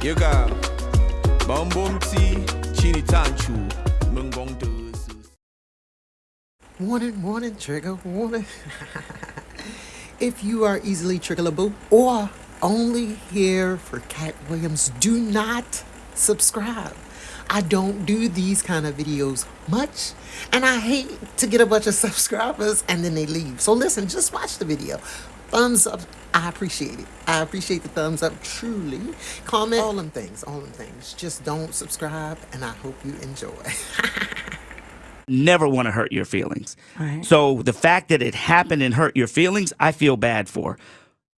Yoga, Bombomti, Chini Tanchu, Mungong. Warning, trigger warning. If you are easily triggerable or only here for Cat Williams, do not subscribe. I don't do these kind of videos much, and I hate to get a bunch of subscribers and then they leave. So listen, just watch the video. Thumbs up, I appreciate it. I appreciate the thumbs up, truly. Comment, all them things. Just don't subscribe, and I hope you enjoy. Never want to hurt your feelings. Right. So the fact that it happened and hurt your feelings, I feel bad for.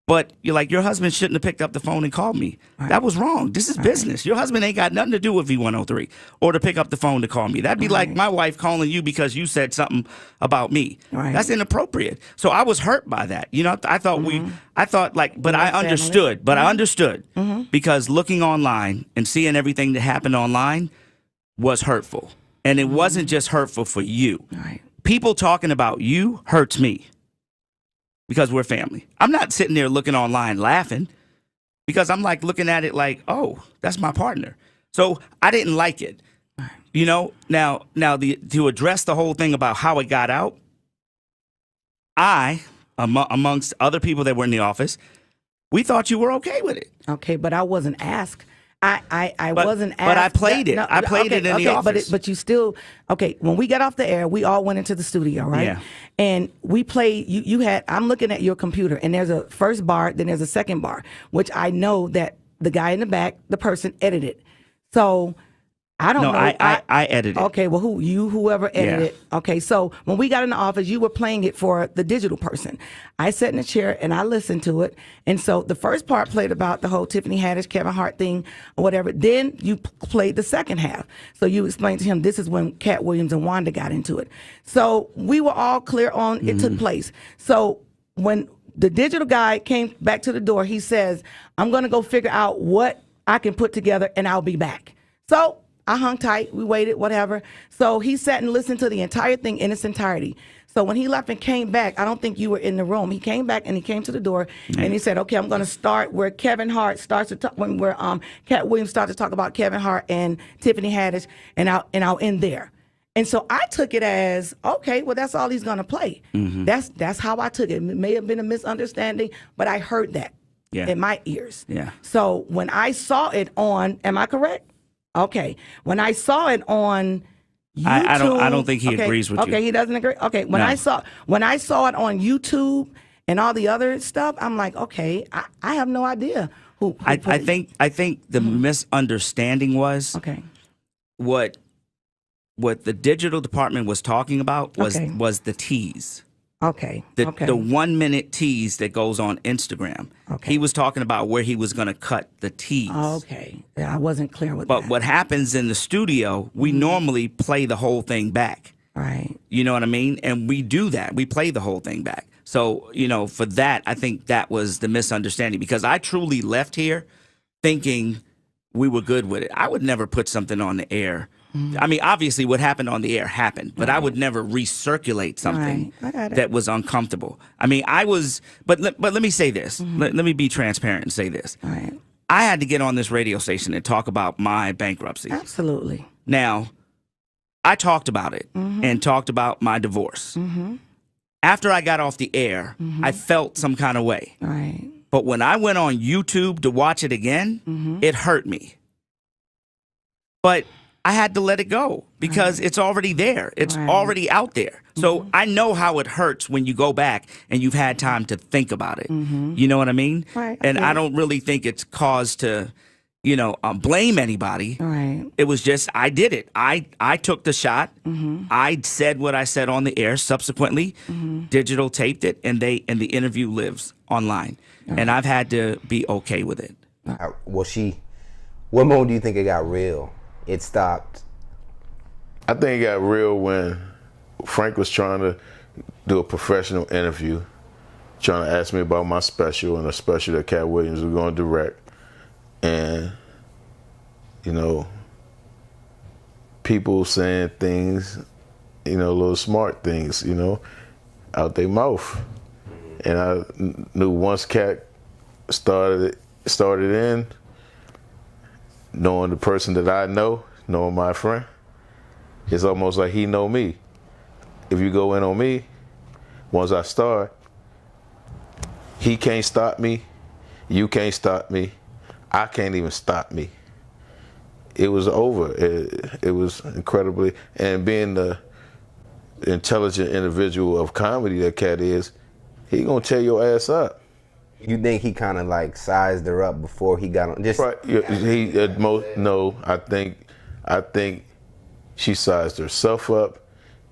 But you're like, your husband shouldn't have picked up the phone and called me. Right. That was wrong. This is business. Your husband ain't got nothing to do with V103 or to pick up the phone to call me. That'd be like my wife calling you because you said something about me. Right. That's inappropriate. So I was hurt by that. You know, I thought but I understood. But I understood because looking online and seeing everything that happened online was hurtful. And it wasn't just hurtful for you. Right. People talking about you hurts me because we're family. I'm not sitting there looking online laughing because I'm like looking at it like, oh, that's my partner. So I didn't like it. Right. You know, now to address the whole thing about how it got out, amongst other people that were in the office, we thought you were okay with it. Okay, but I wasn't asked. I wasn't asked. But I played it. No, I played it in the office. But you still, okay, when we got off the air, we all went into the studio, right? Yeah. And we played, you had, I'm looking at your computer, and there's a first bar, then there's a second bar, which I know that the guy in the back, the person edited. So I don't know. I edited. Okay, well, whoever edited it. Okay, so when we got in the office, you were playing it for the digital person. I sat in a chair and I listened to it. And so the first part played about the whole Tiffany Haddish, Kevin Hart thing or whatever. Then you played the second half. So you explained to him this is when Cat Williams and Wanda got into it. So we were all clear on it took place. So when the digital guy came back to the door, he says, I'm going to go figure out what I can put together and I'll be back. So I hung tight. We waited, whatever. So he sat and listened to the entire thing in its entirety. So when he left and came back, I don't think you were in the room. He came back and he came to the door and he said, okay, I'm going to start where Kevin Hart starts to talk, where Cat Williams starts to talk about Kevin Hart and Tiffany Haddish, and I'll end there. And so I took it as, okay, well, that's all he's going to play. That's how I took it. It may have been a misunderstanding, but I heard that in my ears. Yeah. So when I saw it on, am I correct? Okay. When I saw it on YouTube, I don't think he agrees with you. Okay, he doesn't agree. Okay. When I saw it on YouTube and all the other stuff, I'm like, okay, I have no idea who I think the misunderstanding was what the digital department was talking about was the tease. Okay. The 1 minute tease that goes on Instagram. Okay. He was talking about where he was going to cut the tease. Okay. Yeah, I wasn't clear with but that. But what happens in the studio, we normally play the whole thing back. Right. You know what I mean? And we do that. We play the whole thing back. So, you know, for that, I think that was the misunderstanding because I truly left here thinking we were good with it. I would never put something on the air. I mean, obviously what happened on the air happened, but I would never recirculate something that was uncomfortable. I mean, but let me say this. Let me be transparent and say this. Right. I had to get on this radio station and talk about my bankruptcy. Absolutely. Now, I talked about it and talked about my divorce. After I got off the air, I felt some kind of way. Right. But when I went on YouTube to watch it again, it hurt me. But I had to let it go because it's already there. It's already out there. So I know how it hurts when you go back and you've had time to think about it. You know what I mean? Right. And I don't really think it's cause to, blame anybody. Right. It was just, I did it. I took the shot. I said what I said on the air. Subsequently, digital taped it, and the interview lives online. And I've had to be okay with it. What moment do you think it got real? It stopped. I think it got real when Frank was trying to do a professional interview, trying to ask me about my special and a special that Cat Williams was going to direct. And, people saying things, little smart things, out their mouth. And I knew once Cat started in, knowing the person that I know, knowing my friend, it's almost like he know me. If you go in on me, once I start, he can't stop me, you can't stop me, I can't even stop me. It was over. It was incredibly, and being the intelligent individual of comedy that Cat is, he gonna tear your ass up. You think he kind of like sized her up before he got on? Just Right. He at most, no. I think she sized herself up.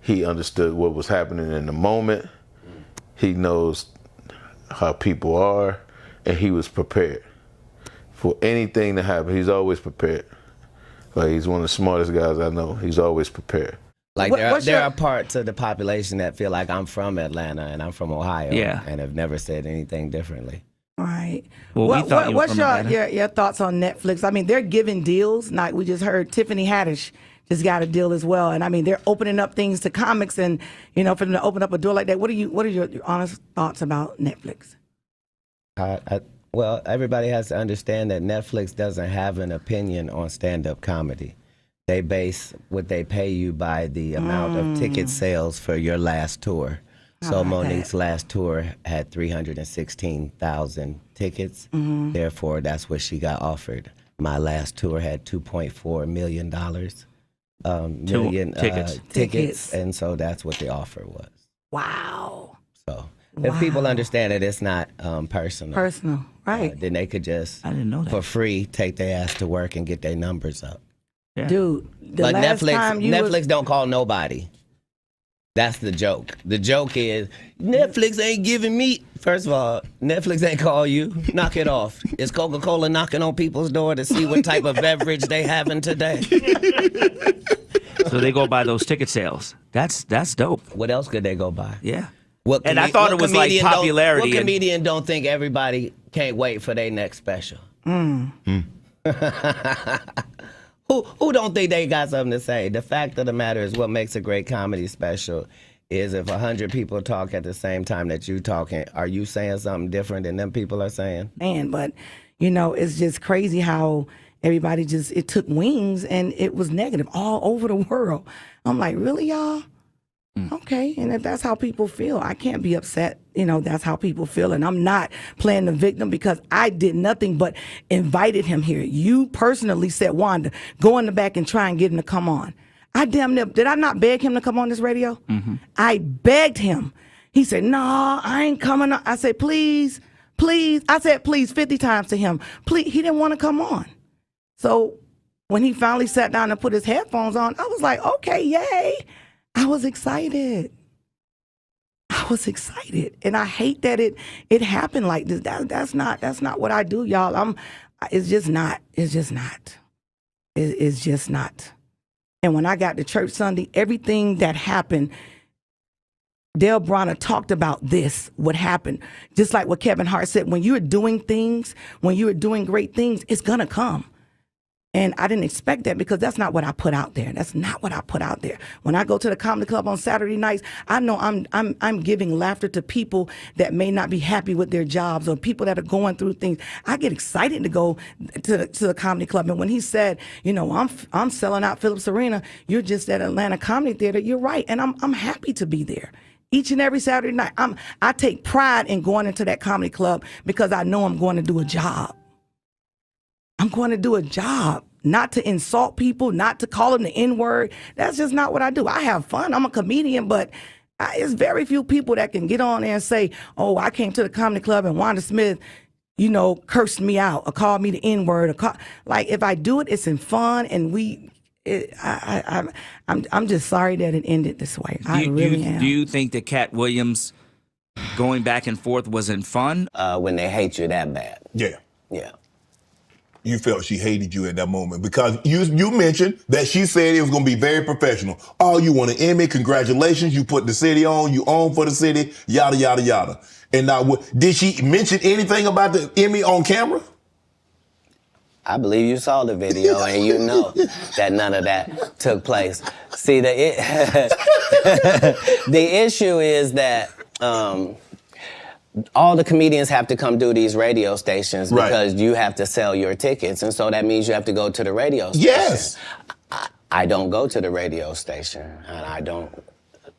He understood what was happening in the moment. He knows how people are, and he was prepared for anything to happen. He's always prepared. Like, he's one of the smartest guys I know. He's always prepared. Like there are parts of the population that feel like I'm from Atlanta and I'm from Ohio, and have never said anything differently. Right. Well, we thought you were what's from Atlanta. your thoughts on Netflix? I mean, they're giving deals. Like we just heard, Tiffany Haddish just got a deal as well, and I mean, they're opening up things to comics, and for them to open up a door like that. What are your honest thoughts about Netflix? Well, everybody has to understand that Netflix doesn't have an opinion on stand-up comedy. They base what they pay you by the amount of ticket sales for your last tour. So Monique's last tour had 316,000 tickets. Therefore, that's what she got offered. My last tour had $2.4 million tickets, and so that's what the offer was. Wow. So if people understand that it's not personal, right? Then they could just, I didn't know that. for free, take their ass to work and get their numbers up. Yeah. Dude, the Like last time Netflix don't call nobody. That's the joke. The joke is Netflix ain't giving me. First of all, Netflix ain't call you. Knock it off. Is Coca-Cola knocking on people's door to see what type of beverage they having today? So they go by those ticket sales. That's dope. What else could they go by? Yeah. And I thought it was like popularity. What comedian don't think everybody can't wait for their next special? Who don't think they got something to say? The fact of the matter is, what makes a great comedy special is if 100 people talk at the same time that you talking, are you saying something different than them people are saying? But it's just crazy how everybody it took wings and it was negative all over the world. I'm like, really, y'all? Okay, and if that's how people feel, I can't be upset. That's how people feel, and I'm not playing the victim because I did nothing but invited him here. You personally said, Wanda, go in the back and try and get him to come on. I damn near, did I not beg him to come on this radio? Mm-hmm. I begged him. He said, no, I ain't coming on. I said, please. I said, please, 50 times to him. Please, he didn't want to come on. So when he finally sat down and put his headphones on, I was like, okay, yay. I was excited. And I hate that it happened like this. That's not what I do, y'all. It's just not. And when I got to church Sunday, everything that happened, Dale Bronner talked about this, what happened. Just like what Kevin Hart said, when you're doing things, when you're doing great things, it's gonna come. And I didn't expect that because that's not what I put out there. That's not what I put out there. When I go to the comedy club on Saturday nights, I know I'm giving laughter to people that may not be happy with their jobs or people that are going through things. I get excited to go to the comedy club. And when he said, I'm selling out Phillips Arena, you're just at Atlanta Comedy Theater, you're right. And I'm happy to be there. Each and every Saturday night, I take pride in going into that comedy club because I know I'm going to do a job. I'm going to do a job, not to insult people, not to call them the N-word. That's just not what I do. I have fun. I'm a comedian, but it's very few people that can get on there and say, oh, I came to the comedy club and Wanda Smith, cursed me out or called me the N-word. Like, if I do it, it's in fun, and I'm just sorry that it ended this way. I really am. Do you think that Cat Williams going back and forth wasn't fun? When they hate you that bad. Yeah. Yeah. You felt she hated you at that moment because you mentioned that she said it was going to be very professional. Oh, you won an Emmy, congratulations. You put the city on, you own for the city, yada, yada, yada. And now, did she mention anything about the Emmy on camera? I believe you saw the video and you know that none of that took place. See, the issue is that all the comedians have to come do these radio stations Right. because you have to sell your tickets, and so that means you have to go to the radio station. Yes. I don't go to the radio station, and I don't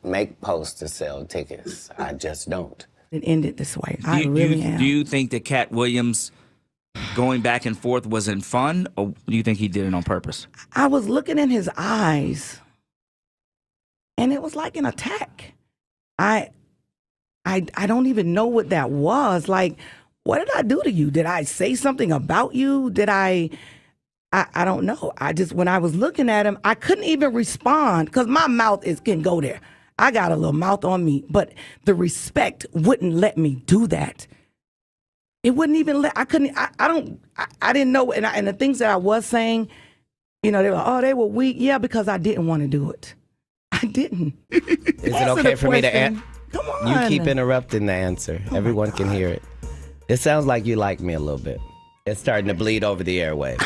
make posts to sell tickets. I just don't. It ended this way. Do I you, really am. do you think that Cat Williams going back and forth wasn't fun, or do you think he did it on purpose? I was looking in his eyes, and it was like an attack. I don't even know what that was. Like, what did I do to you? Did I say something about you? Did I don't know. I just, when I was looking at him, I couldn't even respond because my mouth can go there. I got a little mouth on me, but the respect wouldn't let me do that. It wouldn't even let, I didn't know. And the things that I was saying, you know, they were weak. Yeah, because I didn't want to do it. I didn't. Is it okay for me to answer? Come on. You keep interrupting the answer. Everyone can hear it. It sounds like you like me a little bit. It's starting to bleed over the airwaves.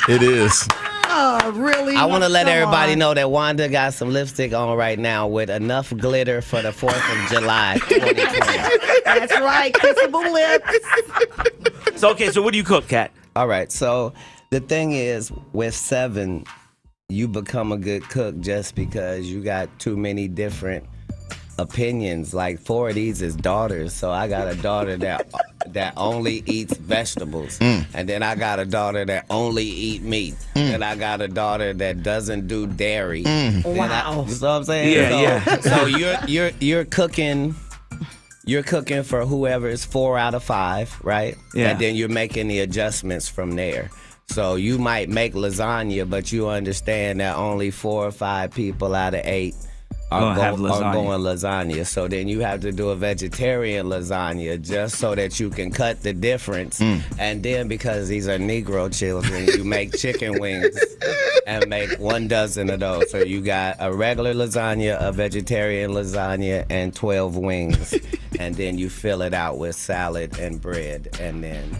It is. Oh, really? I want to let Come everybody on. know that Wanda got some lipstick on right now with enough glitter for the 4th of July 2020. That's right. Kissable lips. So, okay, so what do you cook, Cat? All right, so the thing is, with 7, you become a good cook just because you got too many different opinions. Like 4 of these is daughters, so I got a daughter that only eats vegetables, and then I got a daughter that only eat meat, and I got a daughter that doesn't do dairy. Wow. You know what I'm saying? Yeah, So you're cooking. You're cooking for whoever's 4 out of 5, right? Yeah. And then you're making the adjustments from there. So you might make lasagna, but you understand that only 4 or 5 people out of 8 are going lasagna. So then you have to do a vegetarian lasagna just so that you can cut the difference. And then because these are Negro children, you make chicken wings and make 1 dozen of those. So you got a regular lasagna, a vegetarian lasagna, and 12 wings. And then you fill it out with salad and bread. And then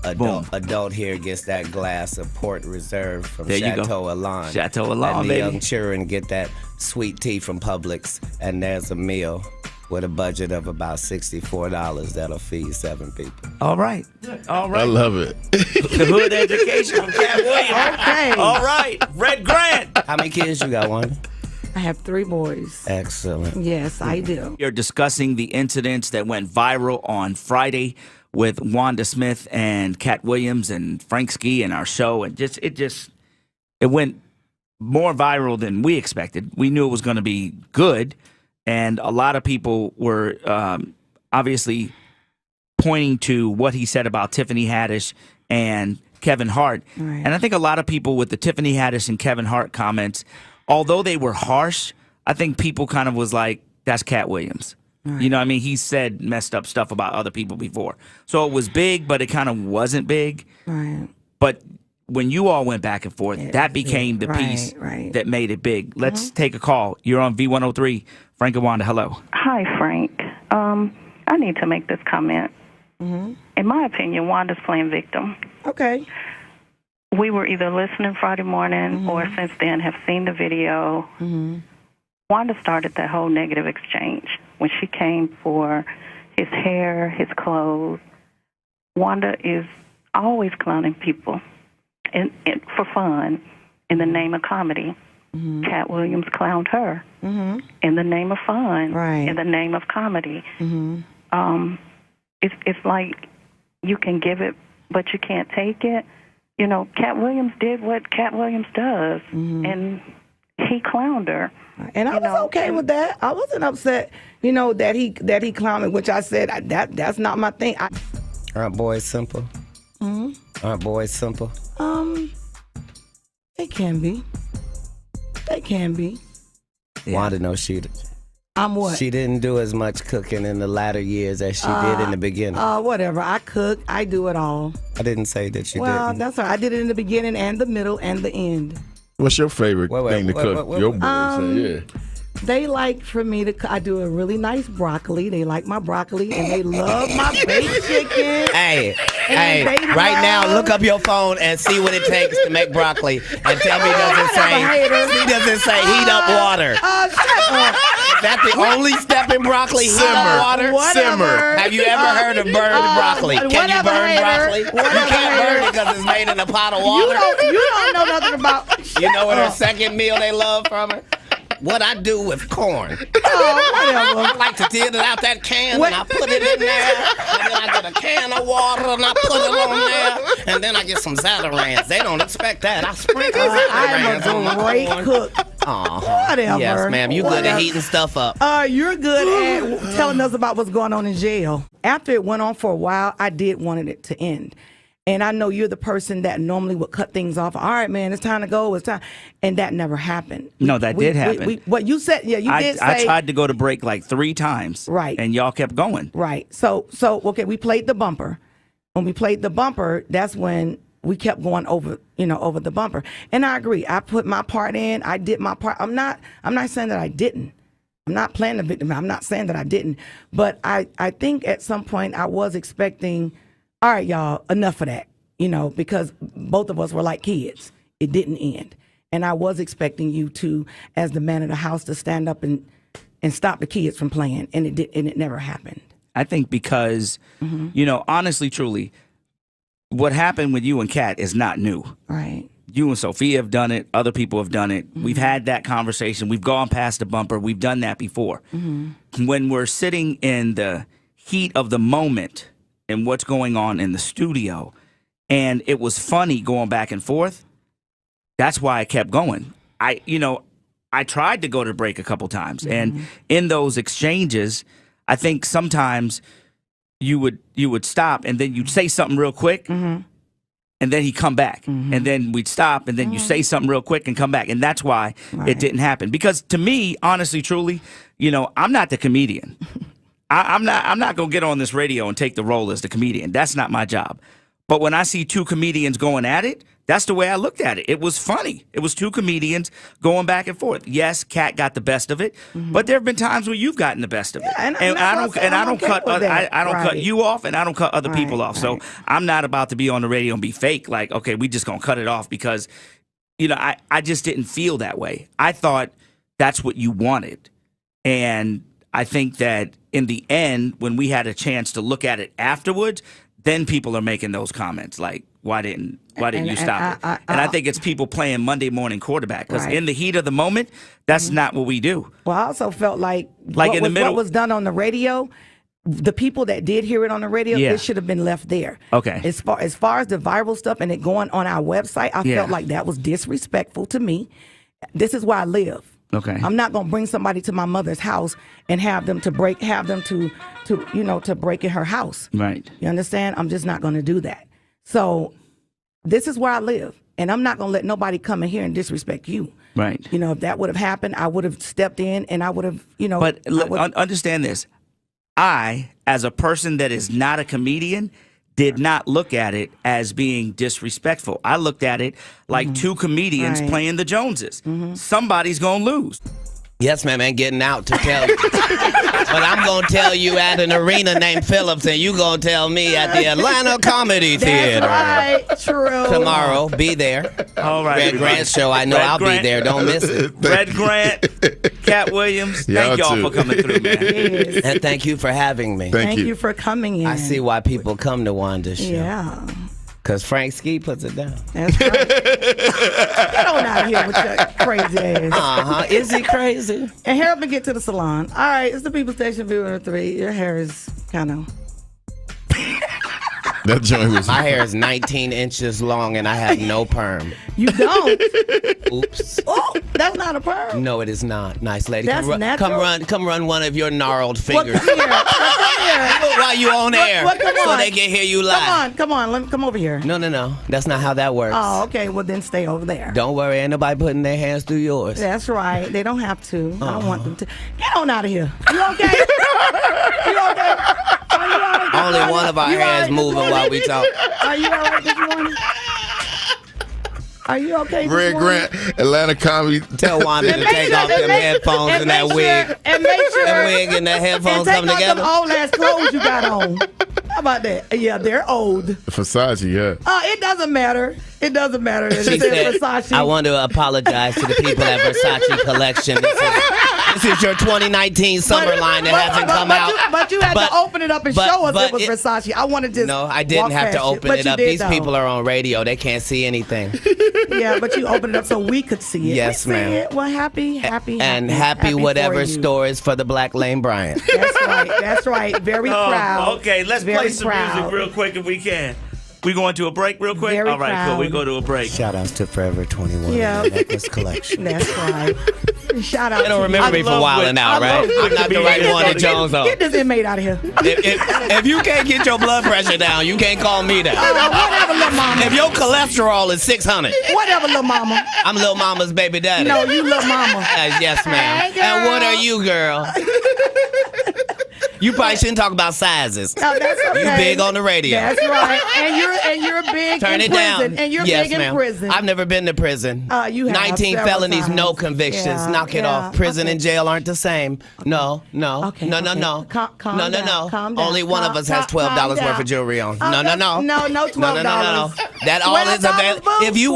adult here gets that glass of Port Reserve from Chateau Alon. Chateau Alon, and the baby. young children get that sweet tea from Publix. And there's a meal with a budget of about $64 that'll feed 7 people. All right. All right. I love it. The hood education of Cat Williams. Okay. All right. Red Grant. How many kids you got, Wanda? I have 3 boys. Excellent. Yes, I do. You're discussing the incidents that went viral on Friday with Wanda Smith and Cat Williams and Frank Ski and our show. And it went more viral than we expected. We knew it was going to be good. And a lot of people were obviously pointing to what he said about Tiffany Haddish and Kevin Hart. Right. And I think a lot of people with the Tiffany Haddish and Kevin Hart comments, although they were harsh, I think people kind of was like, that's Cat Williams. Right. You know what I mean? He said messed up stuff about other people before. So it was big, but it kind of wasn't big. Right. But when you all went back and forth, that became the piece that made it big. Let's take a call. You're on V103. Frank and Wanda, hello. Hi, Frank. I need to make this comment. In my opinion, Wanda's playing victim. Okay. We were either listening Friday morning or since then have seen the video. Wanda started that whole negative exchange. When she came for his hair, his clothes, Wanda is always clowning people and for fun in the name of comedy. Cat Williams clowned her in the name of fun, in the name of comedy. It's like you can give it, but you can't take it. You know, Cat Williams did what Cat Williams does, and he clowned her. And I was okay with that. I wasn't upset, you know, that he clowned me, which I said that's not my thing. Aren't boys simple? Aren't boys simple? They can be. They can be. Wanda knows she. I'm what? She didn't do as much cooking in the latter years as she did in the beginning. Whatever. I cook. I do it all. I didn't say that you well, didn't. That's right. I did it in the beginning and the middle and the end. What's your favorite thing to cook? Your boys say, They like for me to. I do a really nice broccoli. They like my broccoli and they love my baked chicken. Hey, Hey, right now, look up your phone and see what it takes to make broccoli, and tell me does it say heat up water? Is that the only step in broccoli? Heat up water. Simmer. Have you ever heard of burned broccoli? Can you burn broccoli? You can't burn it because it's made in a pot of water. You don't know nothing about. You know what her second meal they love from her? What I do with corn. Whatever. I like to dig it out that can and I put it in there. And then I get a can of water and I put it on there. And then I get some Zatarain's. They don't expect that. I sprinkle Zatarain's on my Great corn. cook. Whatever. Yes, ma'am. You good at heating stuff up. You're good at telling us about what's going on in jail. After it went on for a while, I did want it to end. And I know you're the person that normally would cut things off. All right, man, it's time to go. It's time. And that never happened. No, that did happen. What you said, you did say. I tried to go to break like 3 times. Right. And y'all kept going. Right. So okay, we played the bumper. When we played the bumper, that's when we kept going over the bumper. And I agree. I put my part in. I did my part. I'm not saying that I didn't. I'm not playing the victim. I'm not saying that I didn't. But I think at some point I was expecting, all right, y'all, enough of that, because both of us were like kids. It didn't end. And I was expecting you to, as the man of the house, to stand up and stop the kids from playing. And it never happened. I think because, honestly, truly, what happened with you and Kat is not new. Right. You and Sophia have done it. Other people have done it. We've had that conversation. We've gone past the bumper. We've done that before. When we're sitting in the heat of the moment and what's going on in the studio, and it was funny going back and forth, that's why I kept going. I tried to go to break a couple times, and in those exchanges, I think sometimes you would stop, and then you'd say something real quick, and then he'd come back, and then we'd stop, and then you say something real quick and come back, and that's why it didn't happen. Because to me, honestly, truly, I'm not the comedian. I'm not gonna get on this radio and take the role as the comedian. That's not my job. But when I see 2 comedians going at it, that's the way I looked at it. It was funny. It was 2 comedians going back and forth. Yes, Kat got the best of it, but there have been times where you've gotten the best of it. And I don't cut you off, and I don't cut other people off. So I'm not about to be on the radio and be fake. Like, okay, we just gonna cut it off because, I just didn't feel that way. I thought that's what you wanted, and I think that in the end, when we had a chance to look at it afterwards, then people are making those comments like, why didn't you stop it? And I think it's people playing Monday morning quarterback because in the heat of the moment, that's not what we do. Well, I also felt like what was done on the radio, the people that did hear it on the radio, it should have been left there. Okay. As far as the viral stuff and it going on our website, I felt like that was disrespectful to me. This is where I live. Okay. I'm not gonna bring somebody to my mother's house and have them to break in her house. Right. You understand? I'm just not gonna do that. So this is where I live, and I'm not gonna let nobody come in here and disrespect you. Right. If that would have happened, I would have stepped in and I would have, But understand this. I, as a person that is not a comedian, did not look at it as being disrespectful. I looked at it like 2 comedians playing the Joneses. Somebody's gonna lose. Yes, ma'am, and getting out to tell you. But I'm going to tell you at an arena named Phillips, and you going to tell me at the Atlanta Comedy Theater. That's right, true. Tomorrow, be there. All right. Red Grant show, I know I'll be there. Don't miss it. Red Grant, Cat Williams, thank y'all for coming through, man. Yes. And thank you for having me. Thank you. you for coming in. I see why people come to Wanda's show. Yeah. Because Frank Ski puts it down. That's right. Get on out of here with your crazy ass. Is he crazy? And hurry up and get to the salon. All right, it's the People Station Viewer 3. Your hair is kind of... That joint was. My hair is 19 inches long and I have no perm. You don't? Oops. Oh, that's not a perm. No, it is not. Nice lady. That's natural. Come run one of your gnarled fingers. Come here. While you on air, come so on. they can hear you live. Come on. Let me come over here. No. That's not how that works. Oh, okay. Well, then stay over there. Don't worry. Ain't nobody putting their hands through yours. That's right. They don't have to. I don't want them to. Get on out of here. You okay? You okay? Are you all right? Only one of our hands moving while we talk. Are you all right this morning? Are you okay? Red Grant, Atlanta Comedy. Tell Wanda to take off them headphones and that wig. And make sure that wig and that headphones and come take off together. them old ass clothes you got on. How about that? Yeah, they're old. Versace, yeah. It doesn't matter. It doesn't matter. It She says said, Versace. I want to apologize to the people at Versace Collection. This is your 2019 summer line that hasn't come out. But you had to open it up and show us it was Versace. I wanted to. No, I didn't have to open it up. These people are on radio. They can't see anything. Yeah, but you opened it up so we could see it. Yes, ma'am. Well, happy whatever for you. store is for the Black Lane Bryant. That's right. That's right. Very proud. Okay, let's Very play some proud. music real quick if we can. We going to a break real quick? Very All right, proud. cool. We go to a break. Shout outs to Forever 21 Yeah. and the Necklace Collection. That's right. Shout out. They don't to remember me I for love wilding Wick. out, I right? love Wick I'm not to the be right here. one that Jones on. Get this inmate out of here. If you can't get your blood pressure down, you can't call me down. Whatever, little mama. If your cholesterol is 600, Whatever, little mama. I'm Lil Mama's baby daddy. No, you little mama. Yes, ma'am. Hey, girl. And what are you, girl? You probably shouldn't talk about sizes. No, that's okay. You big on the radio. That's right. And you're big Turn in it prison. down. And you're yes, big ma'am. in prison. I've never been to prison. You have 19 several felonies, times. no convictions. Yeah, Knock it yeah. off. Prison Okay. and jail aren't the same. No. Okay, No. okay. No. Calm No. down. Calm down. Only one of us has Calm $12 worth down. of jewelry on. Oh, No. No, $12. No. That all is $12, available. boo. If you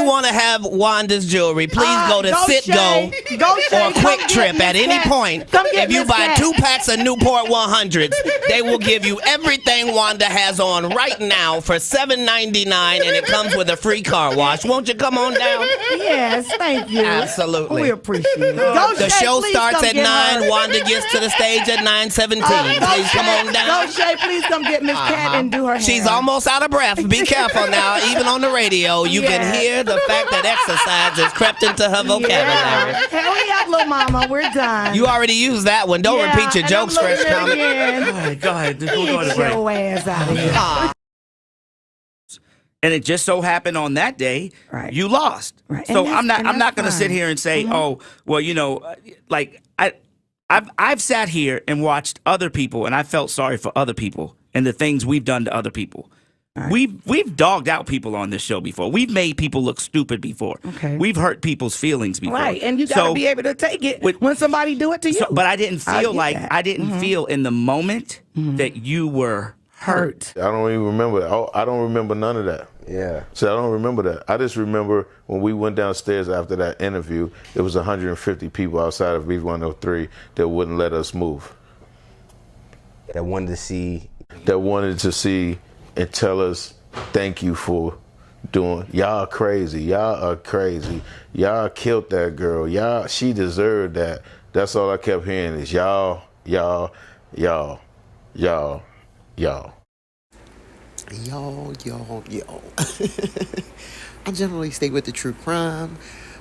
want to have Wanda's jewelry, please go to Shay. Citgo Go, Shay. or Quick Come Trip get at Miss any Cat. point. Come get If you Miss buy Cat. 2 packs of Newport 100s, they will give you everything Wanda has on right now for $7.99, and it comes with a free car wash. Won't you come on down? Yes, thank you. Absolutely. We appreciate it. Go, The Shay, show please starts come at get 9. her. Wanda gets to the stage at 9:17. Go, Please come Shay. on down. Go, Shay, please come get Miss Cat and do her hair. She's almost out of breath. Be careful now. Even on the radio, you can Yeah. hear the fact that exercise has crept into her vocabulary. Yeah. Hurry up, little mama. We're done. You already used that one. Don't Yeah, repeat your and jokes, I'm Fresh looking Comic. again. All right, go ahead. We'll go to Get break. your ass out of here. And it just so happened on that day, Right. you lost. Right. So And I'm not going to that's sit fine. here and say, oh, well, like I've sat here and watched other people, and I felt sorry for other people and the things we've done to other people. Right. We've dogged out people on this show before. We've made people look stupid before. Okay. We've hurt people's feelings before. Right, and you got to be able to take it when somebody do it to you. But I didn't feel like that. I didn't feel in the moment that you were hurt. I don't even remember. I don't remember none of that. Yeah. So I don't remember that. I just remember when we went downstairs after that interview, there was 150 people outside of Beef 103 that wouldn't let us move. That wanted to see. That wanted to see and tell us thank you for doing. Y'all crazy. Y'all are crazy. Y'all killed that girl. She deserved that. That's all I kept hearing is y'all. Yo. I generally stay with the true crime,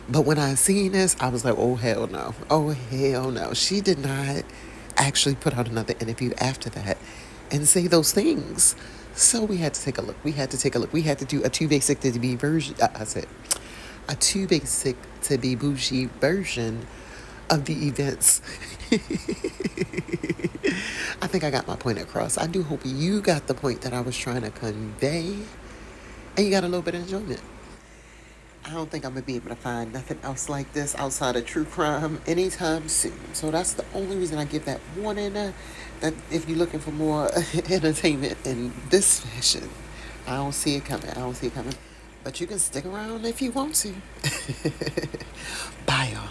but when I seen this, I was like, oh, hell no. Oh, hell no. She did not actually put out another interview after that and say those things. So we had to take a look. We had to do a too basic to be version. I said, a too basic to be bougie version of the events. I think I got my point across. I do hope you got the point that I was trying to convey, and you got a little bit of enjoyment. I don't think I'm going to be able to find nothing else like this outside of true crime anytime soon. So that's the only reason I give that warning, that if you're looking for more entertainment in this fashion, I don't see it coming. But you can stick around if you want to. Bye, y'all.